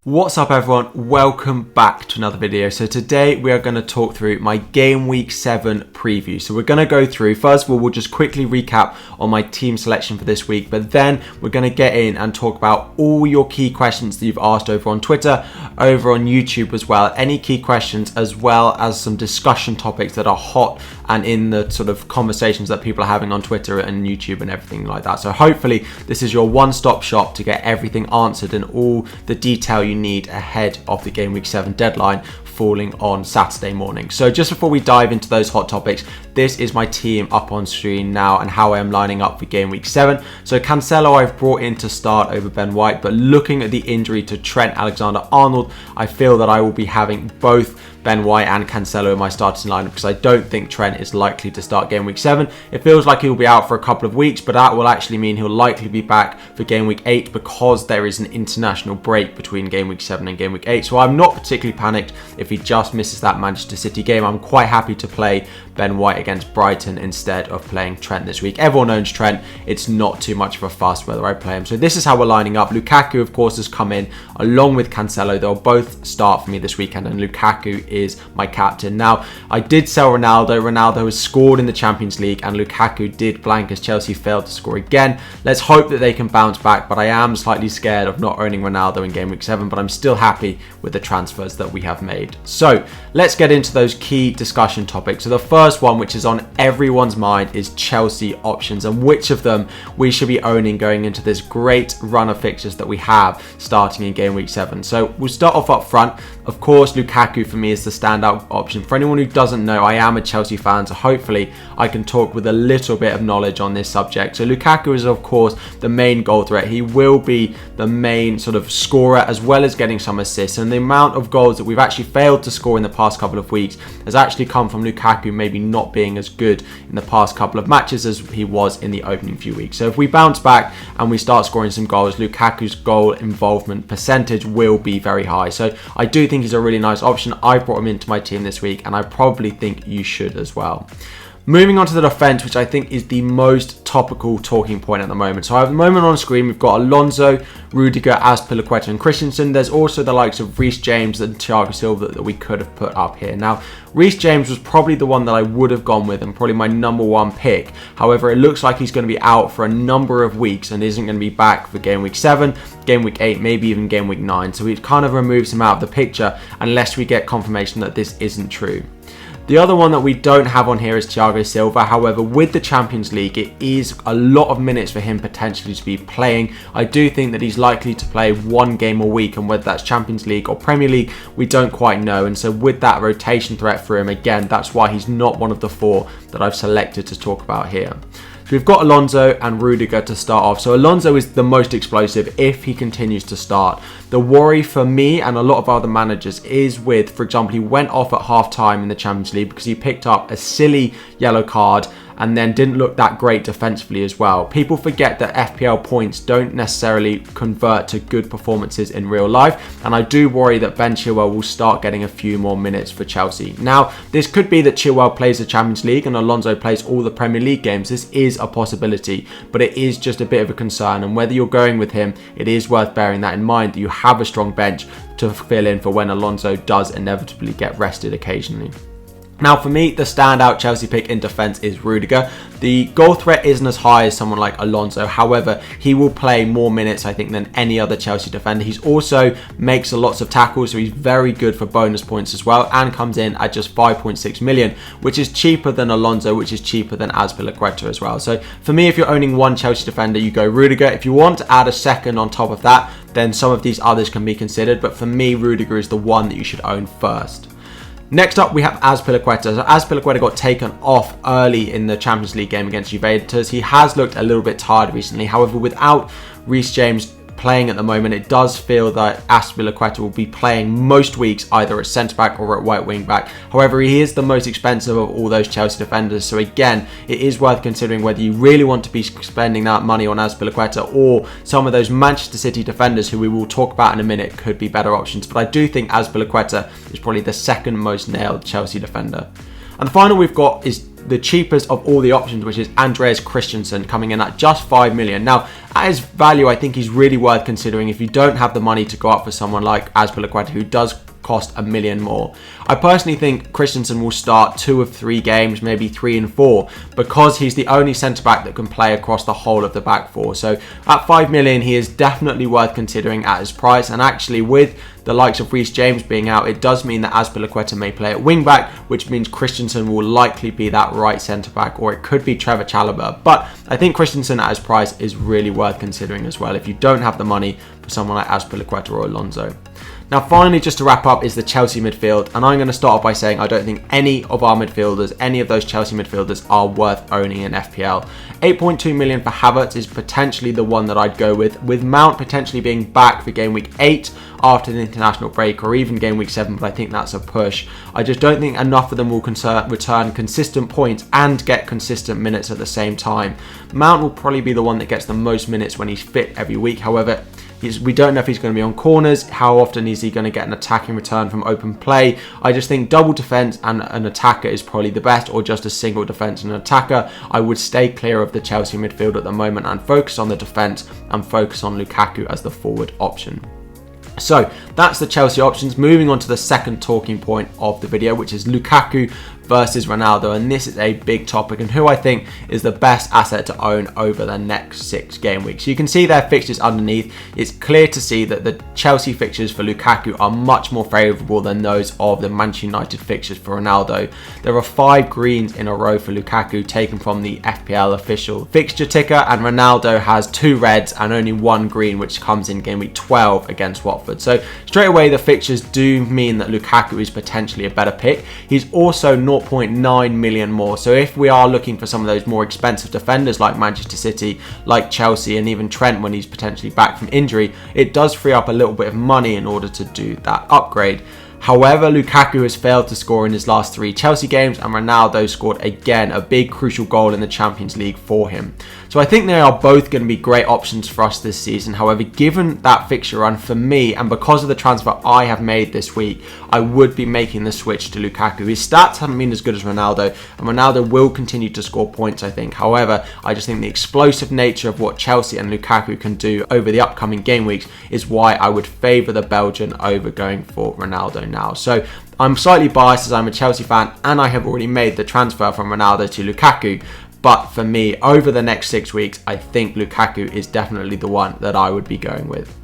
What's up everyone, welcome back to another video. So today we are going to talk through my game week 7 preview. So we're going to go through, first of all, we'll just quickly recap on my team selection for this week, but then we're going to get in and talk about all your key questions that you've asked over on Twitter, over on YouTube as well, any key questions, as well as some discussion topics that are hot and in the sort of conversations that people are having on Twitter and YouTube and everything like that. So hopefully this is your one-stop shop to get everything answered and all the detail you need ahead of the game week 7 deadline falling on Saturday morning. So just before we dive into those hot topics, this is my team up on screen now and how I am lining up for game week 7. So Cancelo I've brought in to start over Ben White, but looking at the injury to Trent Alexander-Arnold, I feel that I will be having both Ben White and Cancelo in my starting lineup because I don't think Trent is likely to start game week 7. It feels like he'll be out for a couple of weeks, but that will actually mean he'll likely be back for game week 8 because there is an international break between game week 7 and game week 8. So I'm not particularly panicked if he just misses that Manchester City game. I'm quite happy to play Ben White against Brighton instead of playing Trent this week. Everyone owns Trent. It's not too much of a fuss whether I play him. So this is how we're lining up. Lukaku, of course, has come in along with Cancelo. They'll both start for me this weekend, and Lukaku is my captain. Now, I did sell Ronaldo. Ronaldo has scored in the Champions League, and Lukaku did blank as Chelsea failed to score again. Let's hope that they can bounce back, but I am slightly scared of not owning Ronaldo in game week 7, but I'm still happy with the transfers that we have made. So let's get into those key discussion topics. So the first one, which is on everyone's mind, is Chelsea options and which of them we should be owning going into this great run of fixtures that we have starting in game week 7. So we'll start off up front. Of course, Lukaku for me is the standout option. For anyone who doesn't know, I am a Chelsea fan, so hopefully I can talk with a little bit of knowledge on this subject. So Lukaku is of course the main goal threat. He will be the main sort of scorer as well as getting some assists, and the amount of goals that we've actually failed to score in the past couple of weeks has actually come from Lukaku maybe not being as good in the past couple of matches as he was in the opening few weeks. So if we bounce back and we start scoring some goals, Lukaku's goal involvement percentage will be very high. So I do think he's a really nice option. I brought him into my team this week, and I probably think you should as well. Moving on to the defence, which I think is the most topical talking point at the moment. So at the moment on screen, we've got Alonso, Rudiger, Azpilicueta and Christensen. There's also the likes of Reece James and Thiago Silva that we could have put up here. Now, Reece James was probably the one that I would have gone with and probably my number one pick. However, it looks like he's going to be out for a number of weeks and isn't going to be back for game week 7, game week 8, maybe even game week 9. So it kind of removes him out of the picture unless we get confirmation that this isn't true. The other one that we don't have on here is Thiago Silva. However, with the Champions League, it is a lot of minutes for him potentially to be playing. I do think that he's likely to play one game a week, and whether that's Champions League or Premier League, we don't quite know. And so with that rotation threat for him, again, that's why he's not one of the 4 that I've selected to talk about here. So we've got Alonso and Rudiger to start off. So Alonso is the most explosive if he continues to start. The worry for me and a lot of other managers is with, for example, he went off at half time in the Champions League because he picked up a silly yellow card and then didn't look that great defensively as well. People forget that FPL points don't necessarily convert to good performances in real life, and I do worry that Ben Chilwell will start getting a few more minutes for Chelsea. Now, this could be that Chilwell plays the Champions League and Alonso plays all the Premier League games. This is a possibility, but it is just a bit of a concern, and whether you're going with him, it is worth bearing that in mind, that you have a strong bench to fill in for when Alonso does inevitably get rested occasionally. Now for me, the standout Chelsea pick in defence is Rudiger. The goal threat isn't as high as someone like Alonso. However, he will play more minutes, I think, than any other Chelsea defender. He's also makes lots of tackles, so he's very good for bonus points as well, and comes in at just 5.6 million, which is cheaper than Alonso, which is cheaper than Azpilicueta as well. So for me, if you're owning one Chelsea defender, you go Rudiger. If you want to add a second on top of that, then some of these others can be considered. But for me, Rudiger is the one that you should own first. Next up, we have Azpilicueta. So Azpilicueta got taken off early in the Champions League game against Juventus. He has looked a little bit tired recently. However, without Reece James playing at the moment, it does feel that Azpilicueta will be playing most weeks either at centre-back or at right wing-back. However, he is the most expensive of all those Chelsea defenders, so again, it is worth considering whether you really want to be spending that money on Azpilicueta or some of those Manchester City defenders who we will talk about in a minute could be better options. But I do think Azpilicueta is probably the second most nailed Chelsea defender. And the final we've got is the cheapest of all the options, which is Andreas Christensen, coming in at just 5 million. Now, at his value, I think he's really worth considering if you don't have the money to go up for someone like Azpilicueta, who does cost $1 million more. I personally think Christensen will start 2 of 3 games, maybe 3 and 4, because he's the only centre-back that can play across the whole of the back four. So at 5 million, he is definitely worth considering at his price. And actually, with the likes of Reece James being out, it does mean that Azpilicueta may play at wing-back, which means Christensen will likely be that right centre-back, or it could be Trevor Chalobah. But I think Christensen at his price is really worth considering as well if you don't have the money for someone like Azpilicueta or Alonso. Now, finally, just to wrap up, is the Chelsea midfield. And I'm going to start off by saying I don't think any of our midfielders, any of those Chelsea midfielders, are worth owning in FPL. 8.2 million for Havertz is potentially the one that I'd go with Mount potentially being back for game week 8 after the international break, or even game week 7, but I think that's a push. I just don't think enough of them will return consistent points and get consistent minutes at the same time. Mount will probably be the one that gets the most minutes when he's fit every week. However, we don't know if he's going to be on corners. How often is he going to get an attacking return from open play? I just think double defence and an attacker is probably the best, or just a single defence and an attacker. I would stay clear of the Chelsea midfield at the moment and focus on the defence and focus on Lukaku as the forward option. So that's the Chelsea options. Moving on to the second talking point of the video, which is Lukaku versus Ronaldo, and this is a big topic and who I think is the best asset to own over the next 6 game weeks. You can see their fixtures underneath. It's clear to see that the Chelsea fixtures for Lukaku are much more favourable than those of the Manchester United fixtures for Ronaldo. There are 5 greens in a row for Lukaku taken from the FPL official fixture ticker, and Ronaldo has 2 reds and only 1 green, which comes in game week 12 against Watford. So straight away the fixtures do mean that Lukaku is potentially a better pick. He's also 0.9 million more. So if we are looking for some of those more expensive defenders like Manchester City, like Chelsea, and even Trent when he's potentially back from injury, it does free up a little bit of money in order to do that upgrade. However, Lukaku has failed to score in his last 3 Chelsea games, and Ronaldo scored again a big crucial goal in the Champions League for him. So I think they are both going to be great options for us this season. However, given that fixture run for me, and because of the transfer I have made this week, I would be making the switch to Lukaku. His stats haven't been as good as Ronaldo, and Ronaldo will continue to score points, I think. However, I just think the explosive nature of what Chelsea and Lukaku can do over the upcoming game weeks is why I would favour the Belgian over going for Ronaldo now. So I'm slightly biased as I'm a Chelsea fan and I have already made the transfer from Ronaldo to Lukaku. But for me, over the next 6 weeks, I think Lukaku is definitely the one that I would be going with.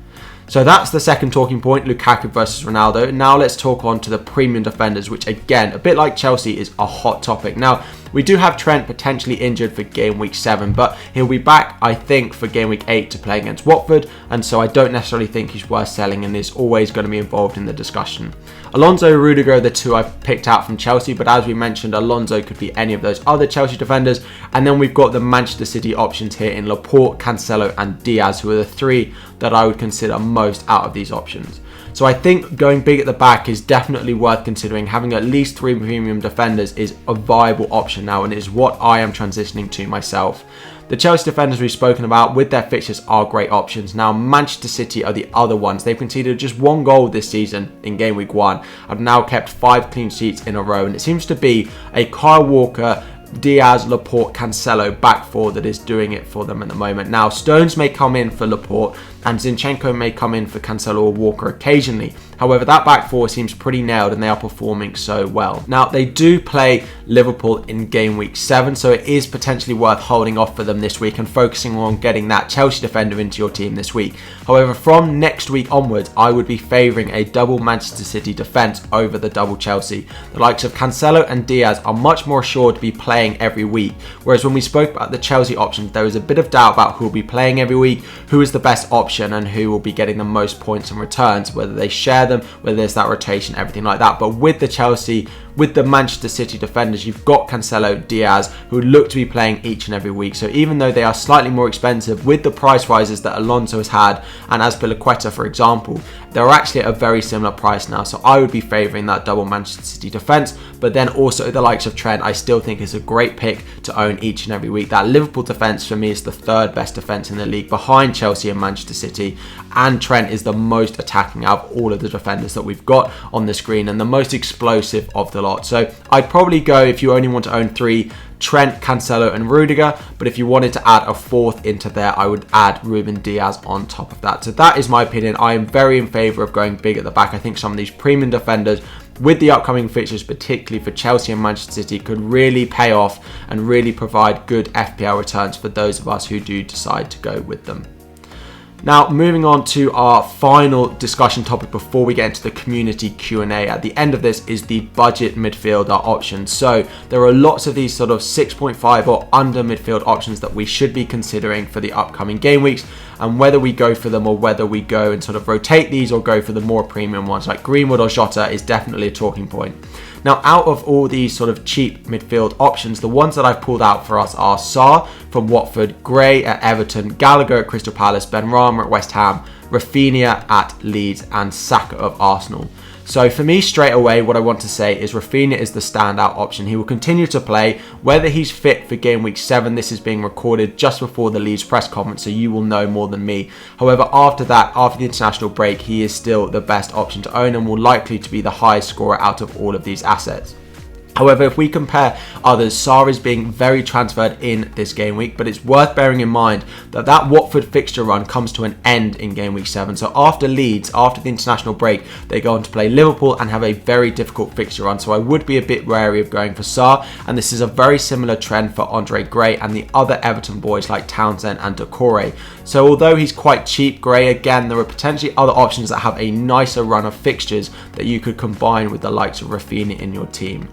So that's the second talking point, Lukaku versus Ronaldo. Now let's talk on to the premium defenders, which again, a bit like Chelsea, is a hot topic. Now, we do have Trent potentially injured for game week 7, but he'll be back, I think, for game week 8 to play against Watford, and so I don't necessarily think he's worth selling and is always going to be involved in the discussion. Alonso, Rudiger are the 2 I've picked out from Chelsea, but as we mentioned, Alonso could be any of those other Chelsea defenders. And then we've got the Manchester City options here in Laporte, Cancelo and Diaz, who are the 3 that I would consider most out of these options. So I think going big at the back is definitely worth considering. Having at least 3 premium defenders is a viable option now, and is what I am transitioning to myself. The Chelsea defenders we've spoken about with their fixtures are great options. Now, Manchester City are the other ones. They've conceded just 1 goal this season in game week 1. Have now kept 5 clean sheets in a row, and it seems to be a Kyle Walker, Diaz, Laporte, Cancelo back 4 that is doing it for them at the moment. Now, Stones may come in for Laporte and Zinchenko may come in for Cancelo or Walker occasionally. However, that back 4 seems pretty nailed and they are performing so well. Now, they do play Liverpool in game week 7, so it is potentially worth holding off for them this week and focusing on getting that Chelsea defender into your team this week. However, from next week onwards, I would be favouring a double Manchester City defence over the double Chelsea. The likes of Cancelo and Diaz are much more assured to be playing every week, whereas when we spoke about the Chelsea options, there was a bit of doubt about who will be playing every week, who is the best option, and who will be getting the most points and returns, whether they share them, whether there's that rotation, everything like that. But with the Chelsea, with the Manchester City defenders, you've got Cancelo, Diaz, who look to be playing each and every week. So even though they are slightly more expensive with the price rises that Alonso has had, and Azpilicueta, for example, they're actually at a very similar price now. So I would be favouring that double Manchester City defence. But then also the likes of Trent, I still think is a great pick to own each and every week. That Liverpool defence for me is the 3rd best defence in the league behind Chelsea and Manchester City. And Trent is the most attacking out of all of the defenders that we've got on the screen and the most explosive of the a lot. So I'd probably go, if you only want to own 3, Trent, Cancelo and Rudiger, but if you wanted to add a 4th into there, I would add Ruben Diaz on top of that. So that is my opinion. I am very in favour of going big at the back. I think some of these premium defenders with the upcoming fixtures, particularly for Chelsea and Manchester City, could really pay off and really provide good FPL returns for those of us who do decide to go with them. Now, moving on to our final discussion topic before we get into the community Q&A. At the end of this is the budget midfielder options. So there are lots of these sort of 6.5 or under midfield options that we should be considering for the upcoming game weeks, and whether we go for them or whether we go and sort of rotate these or go for the more premium ones like Greenwood or Jota is definitely a talking point. Now, out of all these sort of cheap midfield options, the ones that I've pulled out for us are Sarr from Watford, Gray at Everton, Gallagher at Crystal Palace, Benrahma at West Ham, Rafinha at Leeds and Saka of Arsenal. So for me, straight away, what I want to say is Rafinha is the standout option. He will continue to play, whether he's fit for game week 7. This is being recorded just before the Leeds press conference, so you will know more than me. However, after that, after the international break, he is still the best option to own and will likely to be the highest scorer out of all of these assets. However, if we compare others, Sarr is being very transferred in this game week, but it's worth bearing in mind that that Watford fixture run comes to an end in game week 7. So after Leeds, after the international break, they go on to play Liverpool and have a very difficult fixture run. So I would be a bit wary of going for Sarr, and this is a very similar trend for Andre Gray and the other Everton boys like Townsend and Doucouré. So although he's quite cheap, Gray, again, there are potentially other options that have a nicer run of fixtures that you could combine with the likes of Rafinha in your team.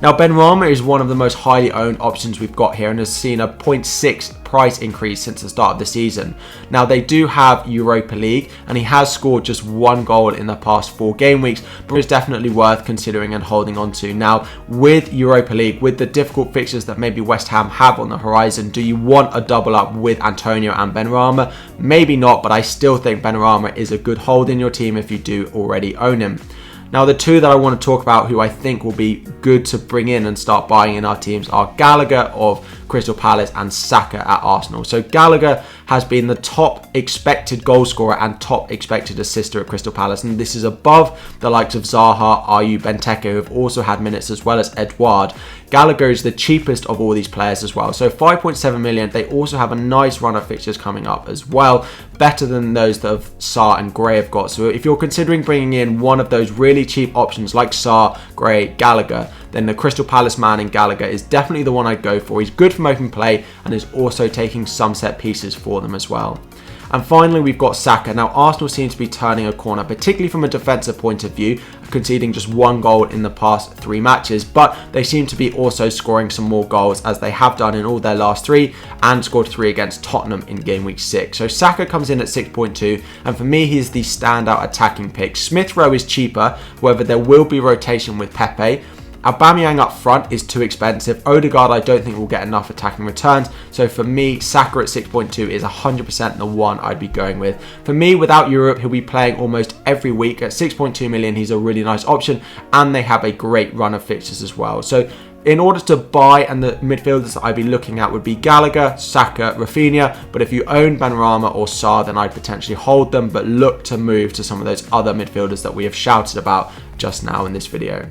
Now, Benrahma is one of the most highly owned options we've got here and has seen a 0.6 price increase since the start of the season. Now, they do have Europa League and he has scored just 1 goal in the past 4 game weeks, but it's definitely worth considering and holding on to. Now, with Europa League, with the difficult fixtures that maybe West Ham have on the horizon, do you want a double up with Antonio and Benrahma? Maybe not, but I still think Benrahma is a good hold in your team if you do already own him. Now, the 2 that I want to talk about who I think will be good to bring in and start buying in our teams are Gallagher of Crystal Palace and Saka at Arsenal. So Gallagher has been the top expected goal scorer and top expected assister at Crystal Palace, and this is above the likes of Zaha, Ayew, Benteke, who have also had minutes, as well as Edouard. Gallagher is the cheapest of all these players as well. So 5.7 million. They also have a nice run of fixtures coming up as well, better than those that Sarr and Gray have got. So if you're considering bringing in one of those really cheap options like Sarr, Gray, Gallagher, then the Crystal Palace man in Gallagher is definitely the one I'd go for. He's good from open play and is also taking some set pieces for them as well. And finally, we've got Saka. Now, Arsenal seem to be turning a corner, particularly from a defensive point of view, conceding just 1 goal in the past 3 matches, but they seem to be also scoring some more goals, as they have done in all their last 3, and scored 3 against Tottenham in game week 6. So Saka comes in at 6.2, and for me, he's the standout attacking pick. Smith Rowe is cheaper, however, there will be rotation with Pepe. Aubameyang up front is too expensive. Odegaard I don't think will get enough attacking returns. So for me, Saka at 6.2 is 100% the one I'd be going with. For me, without Europe, he'll be playing almost every week. At 6.2 million, he's a really nice option. And they have a great run of fixtures as well. So in order to buy, and the midfielders that I'd be looking at would be Gallagher, Saka, Rafinha. But if you own Benrahma or Sarr, then I'd potentially hold them, but look to move to some of those other midfielders that we have shouted about just now in this video.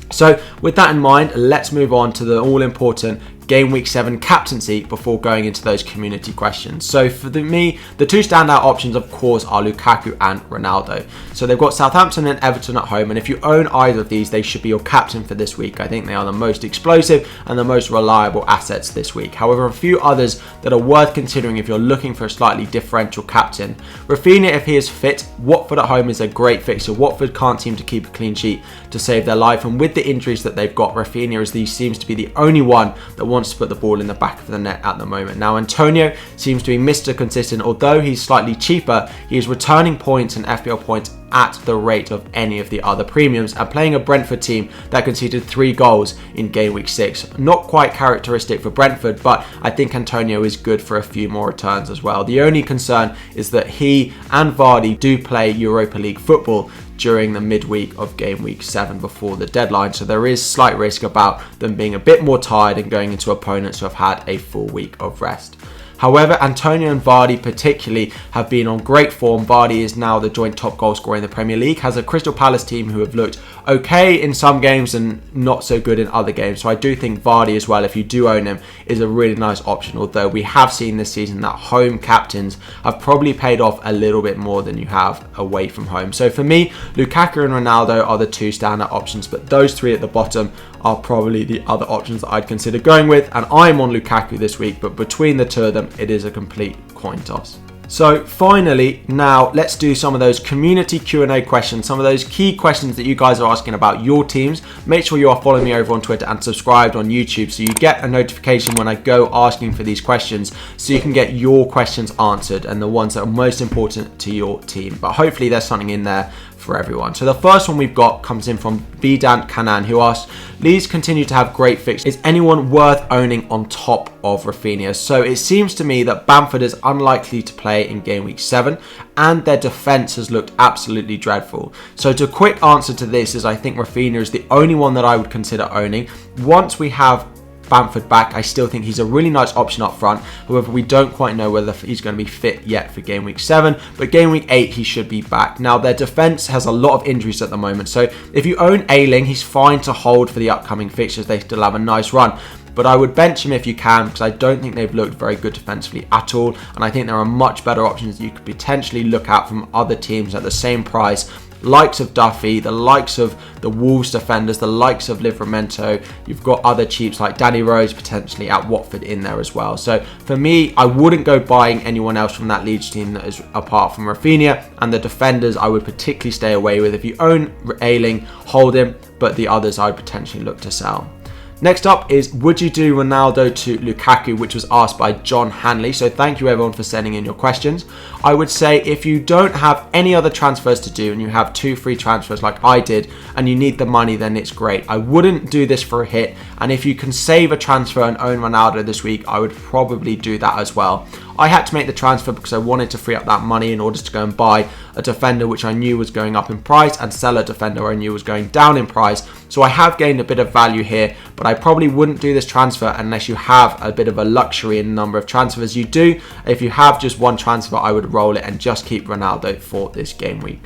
So with that in mind, let's move on to the all-important Game Week 7 captaincy before going into those community questions. So for me, the 2 standout options, of course, are Lukaku and Ronaldo. So they've got Southampton and Everton at home, and if you own either of these, they should be your captain for this week. I think they are the most explosive and the most reliable assets this week. However, a few others that are worth considering if you're looking for a slightly differential captain. Rafinha, if he is fit. Watford at home is a great fixture. Watford can't seem to keep a clean sheet to save their life, and with the injuries that they've got, Rafinha seems to be the only one that wants to put the ball in the back of the net at the moment. Now, Antonio seems to be Mr. Consistent. Although he's slightly cheaper, he is returning points and FPL points at the rate of any of the other premiums, and playing a Brentford team that conceded 3 goals in game week 6. Not quite characteristic for Brentford, but I think Antonio is good for a few more returns as well. The only concern is that he and Vardy do play Europa League football during the midweek of game week 7 before the deadline, so there is slight risk about them being a bit more tired and going into opponents who have had a full week of rest. However, Antonio and Vardy particularly have been on great form. Vardy is now the joint top goal scorer in the Premier League, has a Crystal Palace team who have looked okay in some games and not so good in other games. So I do think Vardy as well, if you do own him, is a really nice option. Although we have seen this season that home captains have probably paid off a little bit more than you have away from home. So for me, Lukaku and Ronaldo are the two standout options, but those three at the bottom are probably the other options that I'd consider going with. And I'm on Lukaku this week, but between the two of them, it is a complete coin toss. So finally, now let's do some of those community Q&A questions, some of those key questions that you guys are asking about your teams. Make sure you are following me over on Twitter and subscribed on YouTube so you get a notification when I go asking for these questions, so you can get your questions answered and the ones that are most important to your team. But hopefully there's something in there for everyone. So the first one we've got comes in from Vedant Kanan, who asks, Leeds continue to have great fixtures. Is anyone worth owning on top of Rafinha? So it seems to me that Bamford is unlikely to play in game week 7 and their defence has looked absolutely dreadful. So the quick answer to this is I think Rafinha is the only one that I would consider owning. Once we have Bamford back, I still think he's a really nice option up front. However, we don't quite know whether he's going to be fit yet for game week 7, but game week 8 he should be back. Now their defence has a lot of injuries at the moment, so if you own Ayling, he's fine to hold for the upcoming fixtures. They still have a nice run, but I would bench him if you can, because I don't think they've looked very good defensively at all, and I think there are much better options that you could potentially look at from other teams at the same price, likes of Duffy, the likes of the Wolves defenders, the likes of Livramento. You've got other cheaps like Danny Rose potentially at Watford in there as well. So for me, I wouldn't go buying anyone else from that Leeds team that is apart from Rafinha, and the defenders I would particularly stay away with. If you own Ayling, hold him, but the others I would potentially look to sell. Next up is, would you do Ronaldo to Lukaku, which was asked by John Hanley. So thank you everyone for sending in your questions. I would say if you don't have any other transfers to do and you have 2 free transfers like I did and you need the money, then it's great. I wouldn't do this for a hit, and if you can save a transfer and own Ronaldo this week, I would probably do that as well. I had to make the transfer because I wanted to free up that money in order to go and buy a defender which I knew was going up in price and sell a defender I knew was going down in price. So I have gained a bit of value here, but I probably wouldn't do this transfer unless you have a bit of a luxury in the number of transfers you do. If you have just one transfer, I would roll it and just keep Ronaldo for this game week.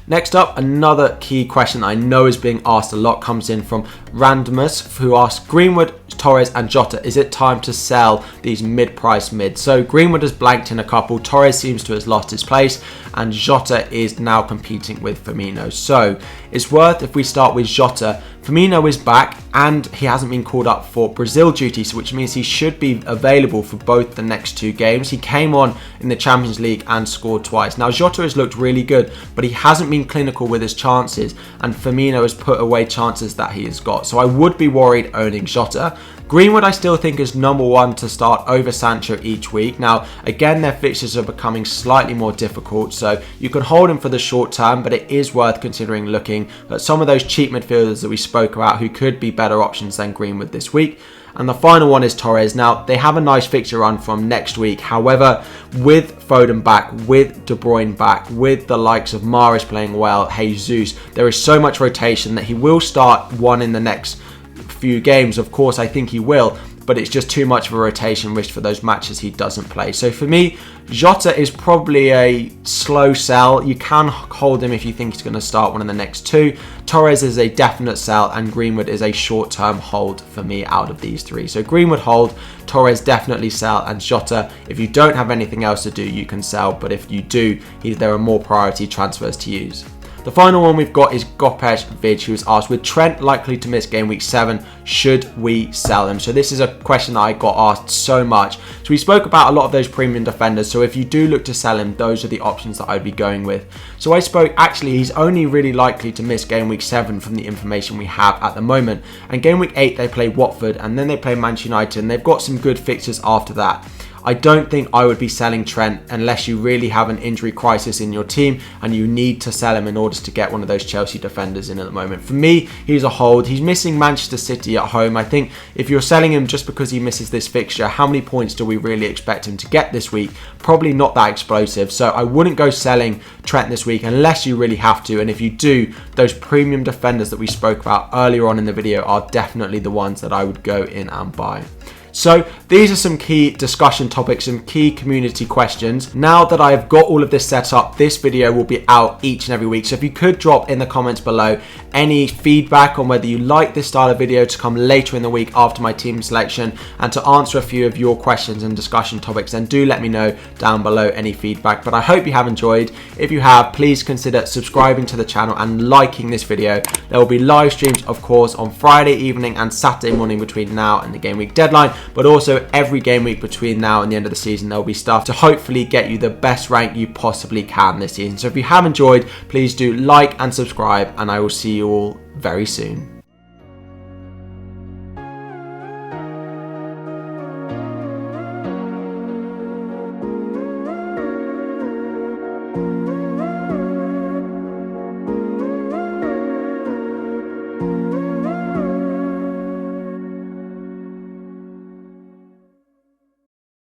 Next up, another key question that I know is being asked a lot comes in from Randomus, who asks, Greenwood, Torres and Jota, is it time to sell these mid-price mids? So Greenwood has blanked in a couple, Torres seems to have lost his place, and Jota is now competing with Firmino. So it's worth, if we start with Jota, Firmino is back and he hasn't been called up for Brazil duty, so which means he should be available for both the next 2 games. He came on in the Champions League and scored twice. Now Jota has looked really good, but he hasn't been clinical with his chances, and Firmino has put away chances that he has got. So I would be worried owning Jota. Greenwood I still think is number 1 to start over Sancho each week. Now again, their fixtures are becoming slightly more difficult, so you can hold him for the short term, but it is worth considering looking at some of those cheap midfielders that we spoke about who could be better options than Greenwood this week. And the final one is Torres. Now, they have a nice fixture run from next week. However, with Foden back, with De Bruyne back, with the likes of Mahrez playing well, Jesus, there is so much rotation that he will start one in the next few games. Of course, I think he will, but it's just too much of a rotation risk for those matches he doesn't play. So for me, Jota is probably a slow sell. You can hold him if you think he's going to start one in the next 2. Torres is a definite sell, and Greenwood is a short-term hold for me out of these 3. So Greenwood hold, Torres definitely sell, and Jota, if you don't have anything else to do, you can sell, but if you do, there are more priority transfers to use. The final one we've got is Gopesh Vid, who was asked, with Trent likely to miss game week 7, should we sell him? So this is a question that I got asked so much. So we spoke about a lot of those premium defenders. So if you do look to sell him, those are the options that I'd be going with. So I spoke, actually, he's only really likely to miss game week 7 from the information we have at the moment. And game week 8, they play Watford, and then they play Manchester United, and they've got some good fixtures after that. I don't think I would be selling Trent unless you really have an injury crisis in your team and you need to sell him in order to get one of those Chelsea defenders in at the moment. For me, he's a hold. He's missing Manchester City at home. I think if you're selling him just because he misses this fixture, how many points do we really expect him to get this week? Probably not that explosive. So I wouldn't go selling Trent this week unless you really have to. And if you do, those premium defenders that we spoke about earlier on in the video are definitely the ones that I would go in and buy. So these are some key discussion topics, some key community questions. Now that I've got all of this set up, this video will be out each and every week. So if you could drop in the comments below any feedback on whether you like this style of video to come later in the week after my team selection and to answer a few of your questions and discussion topics, then do let me know down below any feedback. But I hope you have enjoyed. If you have, please consider subscribing to the channel and liking this video. There will be live streams, of course, on Friday evening and Saturday morning between now and the game week deadline, but also every game week between now and the end of the season there will be stuff to hopefully get you the best rank you possibly can this season. So if you have enjoyed, please do like and subscribe, and I will see you all very soon.